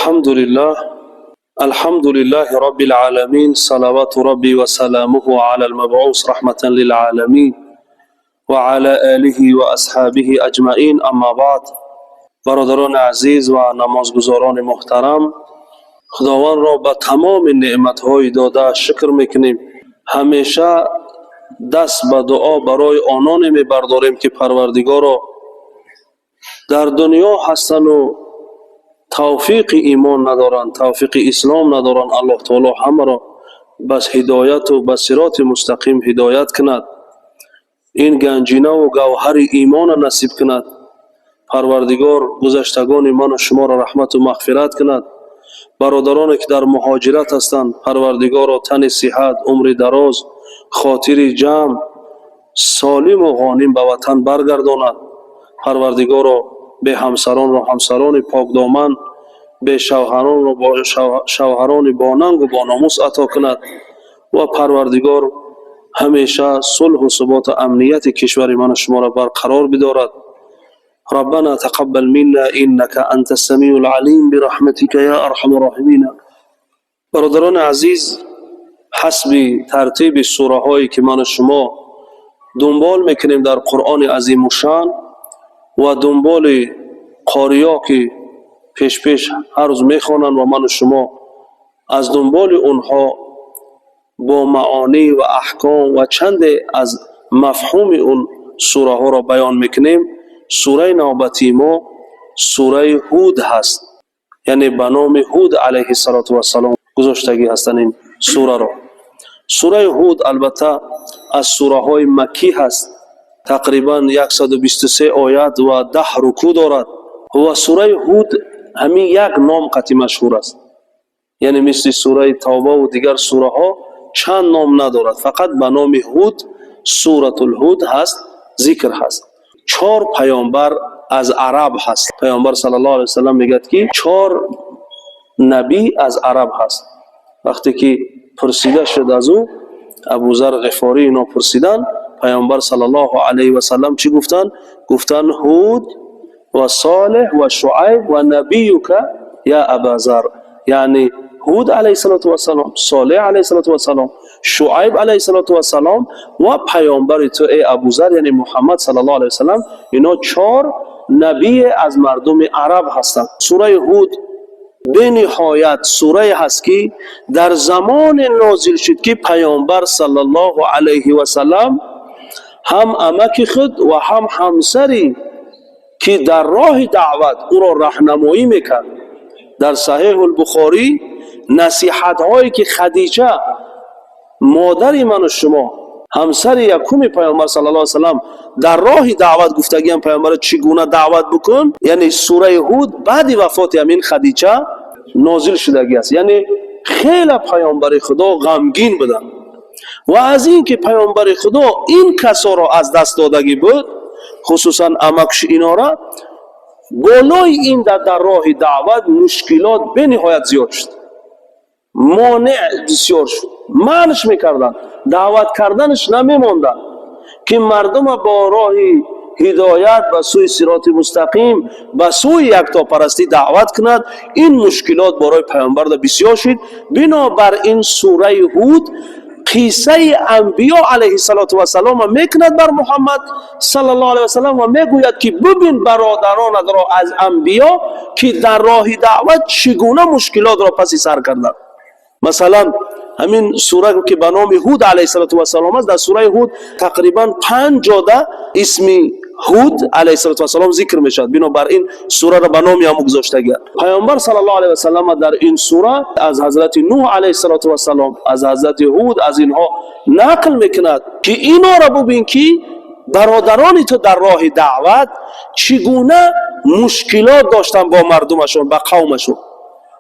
الحمد لله رب العالمين، صلوات ربي وسلامه على المبعوث رحمة للعالمين وعلى آله وأصحابه أجمعين. أما بعد، برادران عزیز و نمازگزاران محترم، خداوند را به تمام نعمت‌های داده شکر میکنیم. همیشه دست به دعا برای آنان میبرداریم که پروردگارا در دنیا هستند و توفیق ایمان ندارند، توفیق اسلام ندارند. الله تعالی همه را بس هدایت و بس صراط مستقیم هدایت کند، این گنجینه و گوهر ایمان نصیب کند. پروردگار گذشتگان من و شما را رحمت و مغفرت کند. برادرانی که در مهاجرت هستند، پروردگار را تن صحت، عمر دراز، خاطر جمع، سالم و غانم به وطن برگرداند. پروردگار را به همسران را همسران پاک دامن، به شوهران را با شوهران باننگ و باناموس عطا کند و پروردگار همیشه صلح و ثبات و امنیت کشور من و شما را برقرار بدارد. ربنا تقبل منا انك انت السمیع العلیم برحمتك یا ارحم الراحمین. برادران عزیز، حسب ترتیب سوره هایی که من و شما دنبال میکنیم در قرآن عظیم و شان و دنبال قاریا که پیش هر روز میخوانند و من و شما از دنبال اونها با معانی و احکام و چند از مفهوم اون سوره ها را بیان میکنیم. سوره نوبتی ما سوره هود هست، یعنی به نام هود علیه السلام گذاشتگی هستند این سوره را. سوره هود البته از سوره های مکی هست، تقریبا 123 آیت و 10 رکوع دارد و سوره هود همین یک نام قطعی مشهور است، یعنی مثل سوره توبه و دیگر سوره ها چند نام ندارد، فقط به نام هود سوره الهود هست، ذکر هست. 4 پیامبر از عرب هست. پیامبر صلی الله علیه وسلم میگه که 4 نبی از عرب هست. وقتی که پرسیده شد از او، ابوذر غفاری اینا پرسیدن، پیامبر صلی الله علیه و سلم چی گفتن؟ گفتن هود و صالح و شعیب و نبیک یا ابوذر، یعنی هود علیه السلام، صالح علیه السلام، شعیب علیه السلام و پیامبر تو ای ابوذر یعنی محمد صلی الله علیه و سلم. اینا 4 نبی از مردم عرب هستند. سوره هود به نهایت سوره هست که در زمان نازل شد که پیامبر صلی الله علیه و سلم هم امک خود و هم همسری که در راه دعوت او را راهنمایی میکرد. در صحیح البخاری نصیحت هایی که خدیجه مادر من و شما همسر یکم پیامبر صلی الله علیه و سلم در راه دعوت گفتگی هم پیامبر چگونه دعوت بکن، یعنی سوره هود بعد وفات همین خدیجه نازل شدگی است. یعنی خیلی پیامبر خدا غمگین بودن و از این که پیامبر خدا این کسا را از دست دادگی بود، خصوصا امکش اینا را، بالای این در راه دعوت مشکلات به نهایت زیاد شد، مانع بسیار شد، منعش میکردن، دعوت کردنش نمیماندن که مردم با راه هدایت به سوی صراط مستقیم، به سوی یکتاپرستی دعوت کند. این مشکلات برای پیامبر بسیار شد. بنابر این سوره هود قصه انبیا علیه السلام میکند بر محمد صلی الله علیه وسلم و میگوید که ببین برادران را از انبیا که در راه دعوت چگونه مشکلات را پس سر کردند. مثلا همین سوره که به نام هود علیه السلام است، در سوره هود تقریبا 5 جاده اسم هود علیه السلام ذکر میشد. بنابراین سوره را به نام هم گذاشته گرد. پیامبر صلی الله علیه و سلم در این سوره از حضرت نوح علیه السلام، از حضرت هود، از اینها نقل میکند که اینا را ببین که برادران تو در راه دعوت چگونه مشکلات داشتن با مردمشون، با قومشون.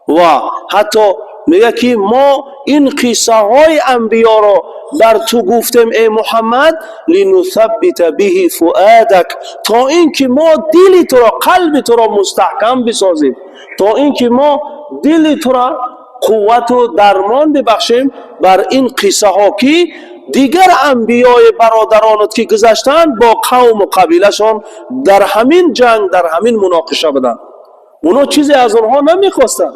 و حتی میگه که ما این قصه های انبیا را در تو گفتیم ای محمد لنثبت به فؤادک، تا اینکه ما دل تو را، قلب تو را مستحکم بسازیم، تا اینکه ما دل تو را قوت و درمان ببخشیم بر این قصه ها که دیگر انبیای برادرانت که گذشتن با قوم و قبیلشان در همین جنگ، در همین مناقشه بدن. اونا چیزی از اونها نمیخواستن،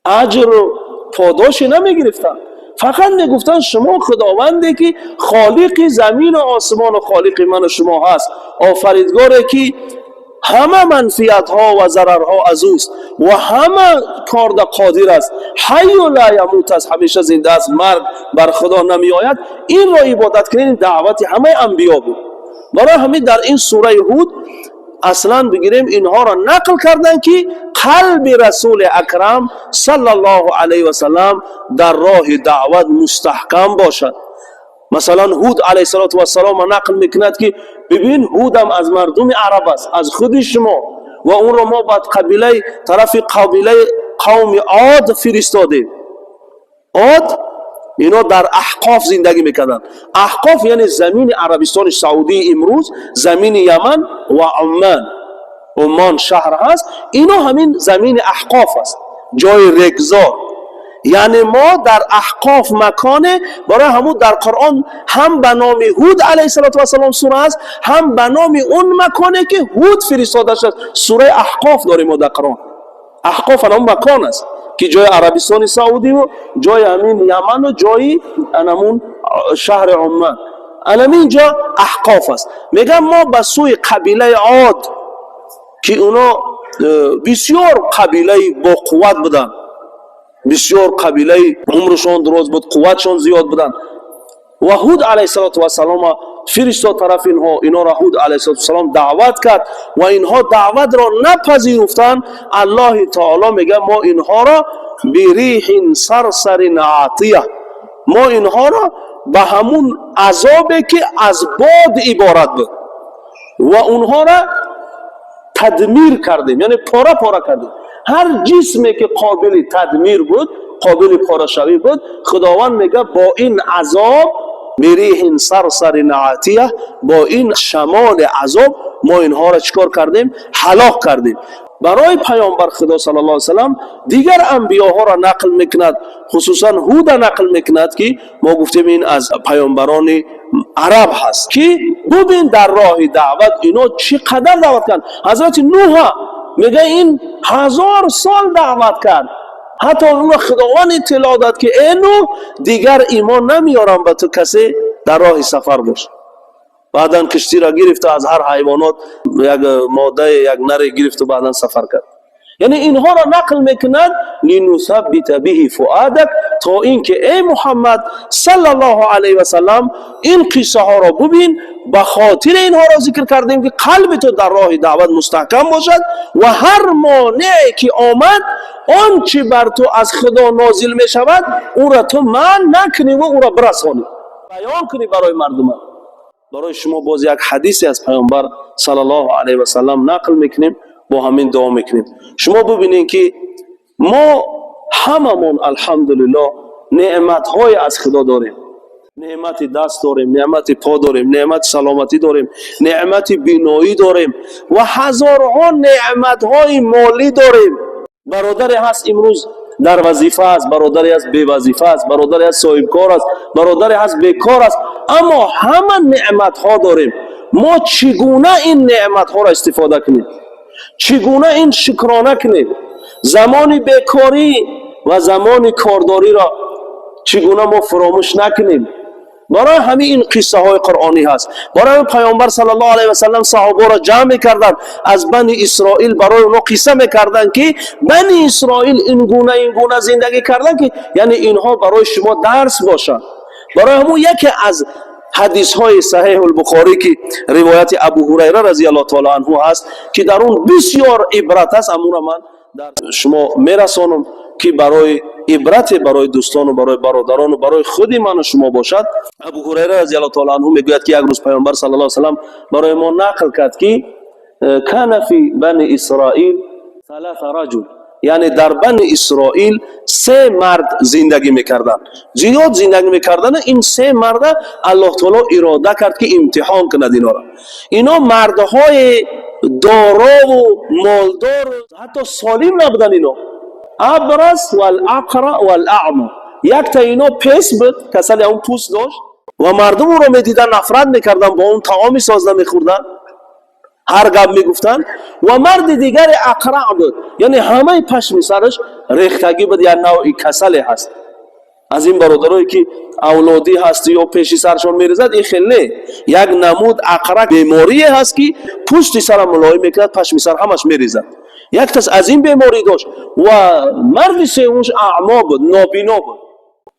اجر و پاداشی نمیگرفتن، فقط میگفتن شما خداوندی که خالق زمین و آسمان و خالق من و شما هست، آفریدگاری که همه منفیت ها و ضرر ها از اوست و همه کار در قادر است، حی و لا یموت است، همیشه زنده است، مرگ بر خدا نمی آید. این را عبادت کنین دعوت همه انبیا بود. برای همین در این سوره هود اصلا بگیریم اینها را نقل کردن که قلب رسول اکرم صلی الله علیه و سلم در راه دعوت مستحکم باشد. مثلا هود علیه السلام نقل میکند که ببین هودم از مردم عرب است، از خود شما، و اون را ما بعد قبیله طرف قبیله قوم عاد فرستادیم. عاد اینا در احقاف زندگی میکردن. احقاف یعنی زمین عربستان سعودی امروز، زمین یمن و عمان شهر هست، اینا همین زمین احقاف است، جای رگزار. یعنی ما در احقاف مکانه، برای همون در قرآن هم به نام هود علیه السلام سوره است، هم به نام اون مکانه که هود فرستاده شد. سوره احقاف داریم ما در قرآن. احقاف هم مکان است که جای عربستان سعودی و جای همین یمن و جای همون شهر عمان، اینجا احقاف است. میگم ما به سوی قبیله عاد که اونا بسیار قبیله با قوت بودن، بسیار قبیله عمرشان دراز بود، قوتشان زیاد بودن، و هود علیه السلام فرستاد طرف اینا را هود علیه السلام دعوت کرد و اینها دعوت را نپذیرفتن. الله تعالی میگه ما اینها را بریح صرصر عاتیه، ما اینها را به همون عذابی که از باد عبارت بود و اونها را تدمیر کردیم، یعنی پاره پاره کردیم. هر جسمی که قابل تدمیر بود، قابل پاره شوی بود، خداوند میگه با این عذاب بریح صرصر عاتیه، با این شمال عذاب ما اینها را چکار کردیم؟ هلاک کردیم. برای پیامبر خدا صلی الله علیه و سلم دیگر انبیاها را نقل میکند، خصوصا هود نقل میکند که ما گفتیم این از پیامبران عرب هست که ببین در راه دعوت اینا چقدر دعوت کردن. حضرت نوح میگه این 1000 سال دعوت کرد، حتی اون خداوند اطلاع داد که ای نوح دیگر ایمان نمیارم به تو کسی در راه سفر باش. بعدن کشتی را گرفت، از هر حیوانات یک ماده یک نر گرفت و بعدن سفر کرد. یعنی اینها را نقل میکند لنثبت به فؤادک، تا اینکه ای محمد صلی الله علیه و سلم این قصه ها را ببین، به خاطر اینها را ذکر کردیم که قلب تو در راه دعوت مستحکم باشد و هر مانعی که آمد آنچه بر تو از خدا نازل می شود او را تو منع نکنی و او را برسانی، بیان کنی برای مردم. برای شما باز یک حدیثی از پیامبر صلی الله علیه و سلم نقل میکنیم، با همین دعا میکنیم. شما ببینید که ما هممون الحمدلله نعمت های از خدا داریم، نعمت دست داریم، نعمت پا داریم، نعمت سلامتی داریم، نعمت بینایی داریم و هزارها نعمت های مالی داریم. برادری هست امروز در وظیفه است، برادری هست بی وظیفه است، برادری هست صاحب کار است، برادری هست بیکار است، اما همه نعمت ها داریم. ما چگونه این نعمت ها را استفاده کنیم؟ چگونه این شکرانه کنیم؟ زمان بیکاری و زمان کارداری را چگونه ما فراموش نکنیم؟ برای همین این قصه های قرآنی هست. برای پیامبر صلی الله علیه و سلم صحابه را جمع کردن از بنی اسرائیل، برای اونها قصه میکردن که بنی اسرائیل این گونه زندگی کردن که یعنی اینها برای شما درس باشن. برای همون یکی از حدیث های صحیح البخاری که روایت ابو هریره رضی الله تعالی عنه هست که در اون بسیار عبرت است، امون من در شما میرسانم که برای عبرت برای دوستان و برای برادران و برای خود من و شما باشد. ابو هریره رضی الله تعالی عنه میگوید که یک روز پیامبر صلی الله علیه و سلم برای ما نقل کرد که کان فی بنی اسرائیل 3 رجل، یعنی در بنی اسرائیل 3 مرد زندگی میکردن، زیاد زندگی میکردن. این 3 مرد الله تعالی اراده کرد که امتحان کند اینا را. اینا مردهای دارا و مالدار و حتی سالم نبودن، اینا ابرص و الاقرع و الاعمى. یک تا اینا پس بود، کسل اون پوست داشت و مردم رو میدیدن نفرت میکردن، با اون طعامی ساز نمیخوردن. هر گپ میگفتن. و مرد دیگر اقرع بود، یعنی همه پشم سرش ریختگی بود، یا نوعی کسل هست. از این برادرایی که اولادی هست یا پیش سرشون میریزد، این خیلی یک نمود اقرع بیماری هست که پشت سر ملایم میکرد، پشم سر همش میریزد. یک کس از این بیماری داشت و مرد سومش اعما بود، نابینا بود.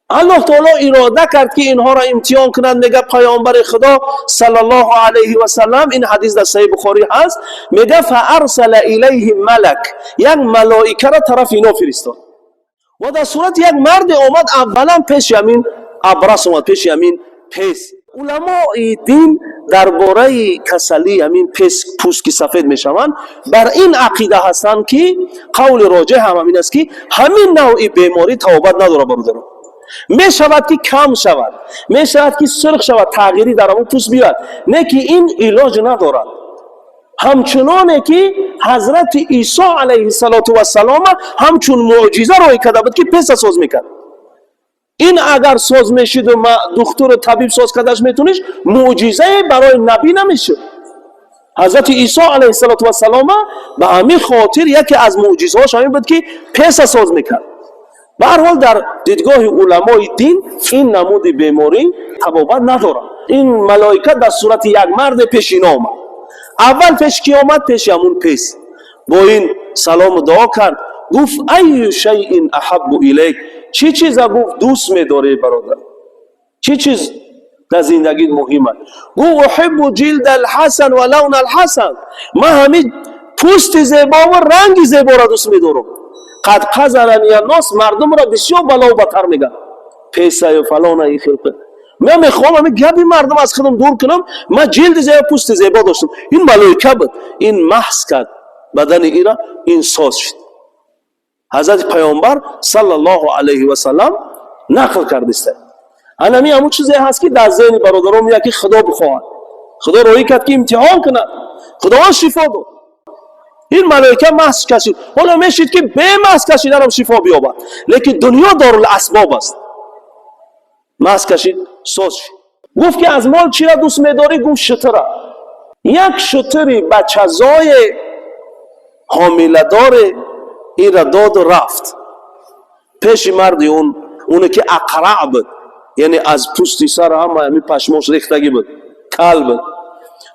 الله تعالی اراده کرد که اینها را امتحان کنند. میگه پیامبر خدا صلی الله علیه و سلم، این حدیث در صحیح بخاری هست، میگه فارسل الیه ملک، یک ملائکه را طرف اینا فرستاد و در صورت یک مرد اومد، اولا پیش یمین ابرص اومد، پیش یمین پس. علماء دین درباره کسلی همین پوست که سفید میشوند بر این عقیده هستند که قول راجح هم همین است که همین نوع بیماری توبت نداره برادران. می شود که کم شود، می شود که سرخ شود، تغییری در اون پوست بیاد، نه که این علاج ندارد. همچنانه که حضرت عیسی علیه السلام همچون معجزه روی کرده بود که پس ساز میکرد. این اگر ساز میشید و دکتر و طبیب ساز کردش میتونیش، معجزه برای نبی نمیشه. حضرت عیسی علیه السلام به همین خاطر یکی از معجزه هاش همین بود که پس ساز میکرد. به هر حال در دیدگاه علمای دین این نمود بیماری تبابت نداره. این ملائکه در صورت یک مرد پیش اینا آمد. اول پیش کی آمد؟ پیش همون پس. با این سلام دعا کرد، گفت ای شیء احب الیک، چی چیز گفت دوست می‌داری برادر؟ چی چیز در زندگی مهمه؟ گفت احب جلد الحسن و لون الحسن، من همین پوست زیبا و رنگ زیبا را دوست می‌دارم. قد قذرنی الناس، مردم را بسیار بلا و بتر میگن، پیسه و فلان این خلقه. من میخوام همین گپی مردم از خودم دور کنم، من جلد زیبا پوست زیبا داشتم. این ملائکه بود، این محض کرد بدن این را، این ساز شد. حضرت پیامبر صلی الله علیه و سلم نقل کرده است. همین همون چیزی هست که در ذهن برادران میاد که خدا بخواهد، خدا روی کرد که امتحان کند، خدا شفا داد. این ملائکه محض کشید. حالا میشید که به محض کشیدن هم شفا بیابد، لیکن دنیا دارالاسباب است. محض کشید ساز شد. گفت که از مال چی را دوست می‌داری؟ گفت شتر. یک شتری بچه‌زای حامله دار این را داد و رفت پیش مردی اون که اقرع بود، یعنی از پوستی سر همه پشماش ریختگی بود، کل بود.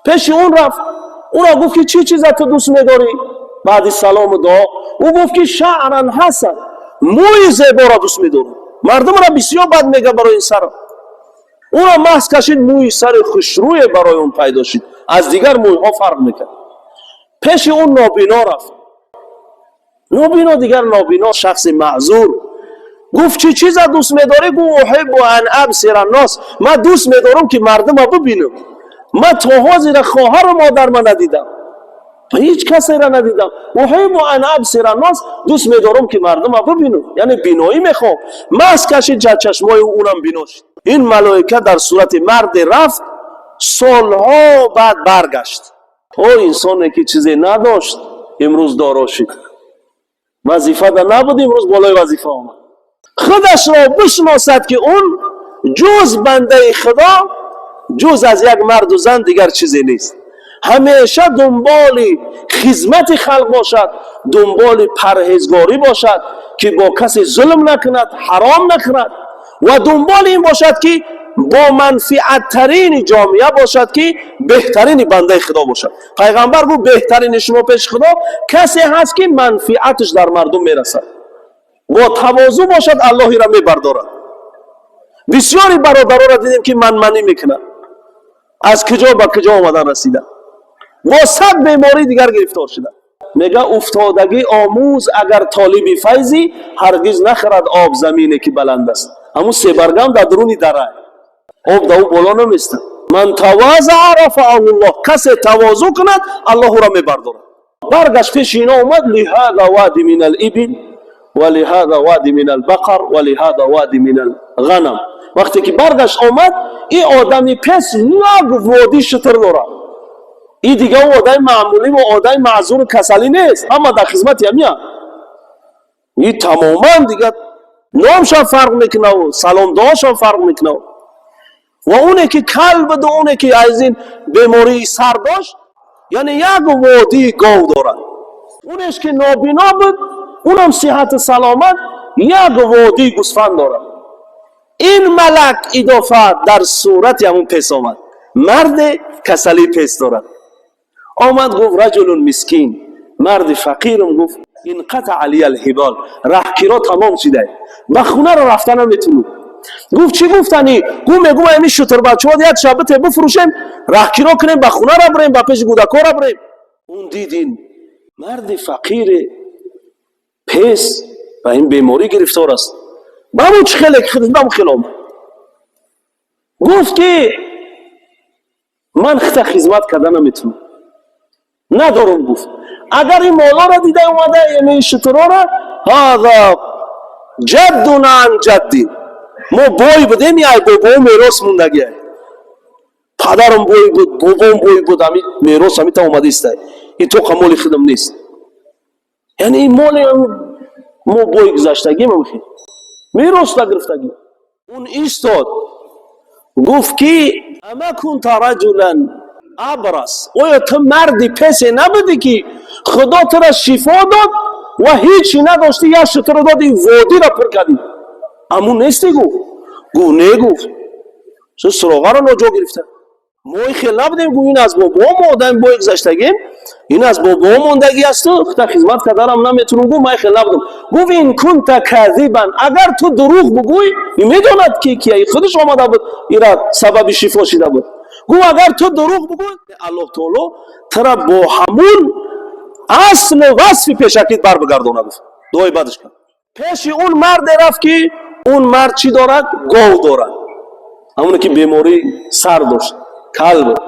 پیش اون رفت، اون را گفت که چی چیز تو دوست می‌داری؟ بعد سلام و دعا او گفت که شعرا حسن، موی زیبا را دوست می‌دارم. مردم را بسیار بد میگه برای این سر. اون را محض کشید، موی سر خوشروی برای اون پیدا شد، از دیگر موی ها فرق میکرد. پیش اون نابینا رفت. نابینا دیگر نابینا، شخص معذور. گفت چی چیز دوست می‌داری؟ گفت احب ان ابصر الناس، من دوست می‌دارم که مردم را ببینم. من تا زیر خواهر و مادر من ندیدم، هیچ کسی را ندیدم. احب ان ابصر الناس، دوست می‌دارم که مردم را ببینم، یعنی بینایی میخوام. محض کشید جد چشمای اونم بینا شد. این ملائکه در صورت مرد رفت، سالها بعد برگشت. او انسانی که چیزی نداشت امروز دارا شد، وظیفه دا نبود امروز بالای وظیفه آمد. خودش را بشناسد که اون جز بنده خدا، جز از یک مرد و زن دیگر چیزی نیست. همیشه دنبال خدمت خلق باشد، دنبال پرهیزگاری باشد که با کسی ظلم نکند، حرام نکند، و دنبال این باشد که با منفعت ترین جامعه باشد که بهترین بنده خدا باشد. پیغمبر گفت بهترین شما پیش خدا کسی هست که منفعتش در مردم میرسد، با تواضع باشد، الله را میبردارد. بسیاری برادران را دیدیم که منمنی میکنند، از کجا به کجا آمدن رسیدن، با صد بیماری دیگر گرفتار شدن. میگه افتادگی آموز اگر طالب فیضی، هرگز نخرد آب زمینی که بلند است. همون سه برگم در درونی دره، آب در او بالا نمیسته. من تواضع رفعه الله، کسی تواضع کند الله را میبردارد. برگشت پیش اینا اومد، لهذا وادی من الابل و لهذا وادی من البقر و لهذا وادی من الغنم. وقتی که برگشت آمد، این آدمی پس یک وادی شتر داره. این دیگه او آدم معمولی و آدم معذور و کسلی نیست، اما در خدمت همیه. این تماما دیگه نامشان فرق میکنه و سلام دعاشان فرق میکنه. و اونه که کل بود و اونه که از این بیماری سر داشت، یعنی یک وادی گاو دارد. اونش که نابینا بود اونم صحت سلامت یک وادی گوسفند دارد. این ملک اضافه در صورت همون پس آمد. مرد کسلی پس دارد. آمد گفت رجل مسکین، مرد فقیرم گفت این قطع علی الحبال، رهگیرا تمام شده و خونه رو رفتن هم میتونم. گفت چی گفتنی؟ گفت میگم همین شتر بچه ها یک شبت بفروشیم رهگیرا کنیم به خونه رو بریم به پیش کودکا رو بریم. اون دیدین مرد فقیر پس و این بیماری گرفتار است. با همون چه خیلی آمد گفت که من خطا خدمت کردن نمیتونم ندارم. گفت اگر این مولا را دیده اومده این شترا را هذا جدنا عن جدی، ما بای بودیم یا بابام میراث موندگی، پدرم بای بود بابام بای بود، همین میراث همین تا اومده است، این تو قمال خودم نیست. یعنی این مال ما بای گذشتگی ما میخواد میراث نگرفتگی. اون ایستاد گفت که اما کنت رجلا ابرص، اویا تو مردی پس نبودی که خدا تو را شفا داد و هیچی نداشتی یا شتر داد این وادی را پر کردی؟ امون نیستی؟ گفت نه. گفت سراغه را ناجا گرفته. ما خیلی نبودیم. گفت این از بابا مادم با گذشتگیم، این از بابا ماندگی است و خدا خدمت کردم نمیتونم. گفت من خیلی نبودم. گفت این کنت کاذبا، اگر تو دروغ بگویی میداند که کیه، خودش آمده بود ایرا سبب شفا شده بود. گفت اگر تو دروغ بگویی الله تعالی ترا با همون اصل و وصف پیشکیت بر بگردونه. گفت دعای بعدش کرد. پیش اون مرد رفت که اون مرد چی دارد؟ گاو دارد، همونه که بیماری سر داشت، کل بود.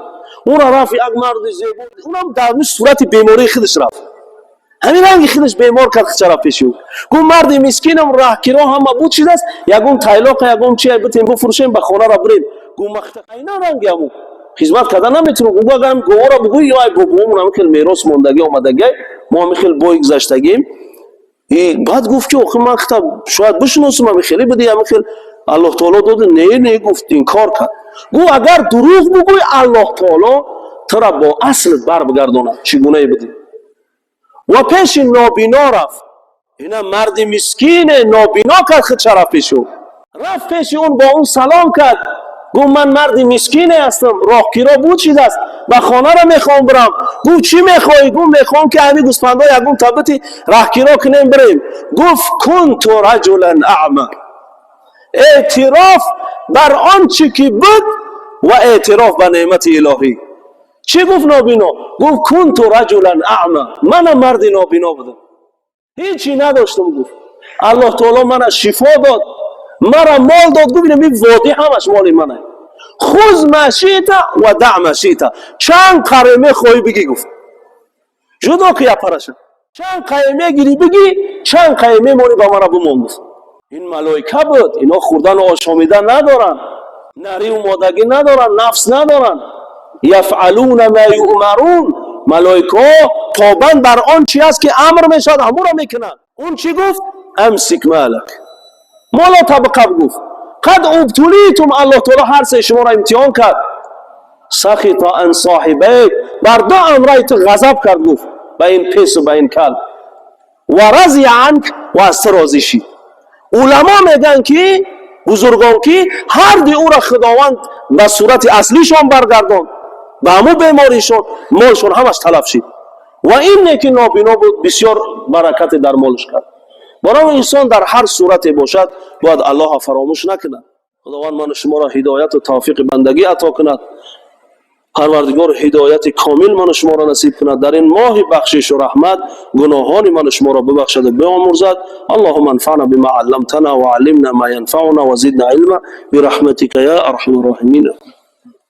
اون رفت یک مرد زیبا، اونم در صورت بیماری خودش رفت، همین رنگی خودش بیمار کرد. چرا پیش او گفت مرد مسکینم راهگیرا همه بود چیز است، یگون تایلاق یگون چی بتیم بفروشیم به خانه را بریم. گفت مخت اینا رنگی همون خدمت کردن نمیتونم. گفت اگرم گوه را بگوی یا بابامون هم خیلی میراث موندگی آمدگی، ما هم خیلی بای گذشتگیم. بعد گفت که آخه من خطا شاید بشناسم هم خیلی بدی هم خیلی الله تعالی داده. نه گفت این کار کرد. گفت اگر دروغ بگوی الله تعالی تو را با اصلت بر بگردونه. چگونه بدی؟ و پیش نابینا رفت. اینا مرد مسکین نابینا کرد خود چرا پیشو رفت پیش اون با اون سلام کرد. گفت من مرد مسکین هستم، راهگیرا بود چیز است، به خانه را میخوام برم. گفت چی میخوای؟ گفت میخوام که همین گوسفندا یگون تابتی راهگیرا کنیم بریم. گفت کنت رجلا اعمى، اعتراف بر آنچه که بود و اعتراف به نعمت الهی. چی گفت نابینا؟ گفت کنت رجلا اعمى، من مرد نابینا بودم، هیچی نداشتم. گفت الله تعالی من شفا داد، مرا مال داد. گفت این وادی همش مال منه، خذ ما شئت و دع ما شئت، چند قرمه خواهی بگی. گفت جدا که یا پرشه، چند قیمه گیری بگی، چند قیمه مالی با مرا بمان. این ملائکه بود، اینا خوردن و آشامیدن ندارن، نری و مادگی ندارن، نفس ندارن. یفعلون ما یؤمرون، ملائکه پابند بر آن چی است که امر میشد همون را میکنن. اون چی گفت؟ امسک مالک مالا طبقه. گفت قد ابتلیتم، الله تعالی هر سه شما را امتحان کرد. سخط عن صاحبیک، بر دو امرای تو غضب کرد. گفت به این پس و به این کل. و رضی عنک، و از تو راضی شید. علما میگن که بزرگان که هر دی او را خداوند به صورت اصلیشان برگردان، به همون بیماریشان مالشان همش تلف شد. و این که نابینا بود بسیار برکت در مالش کرد. برای انسان در هر صورت باشد باید الله فراموش نکند. خداوند من شما را هدایت و توفیق بندگی عطا کند. پروردگار هدایت کامل من شما را نصیب کند. در این ماه بخشش و رحمت گناهان من شما را ببخشد و بیامرزد. اللهم انفعنا بما علمتنا و علمنا ما ينفعنا و زدنا علما برحمتك یا ارحم الراحمین.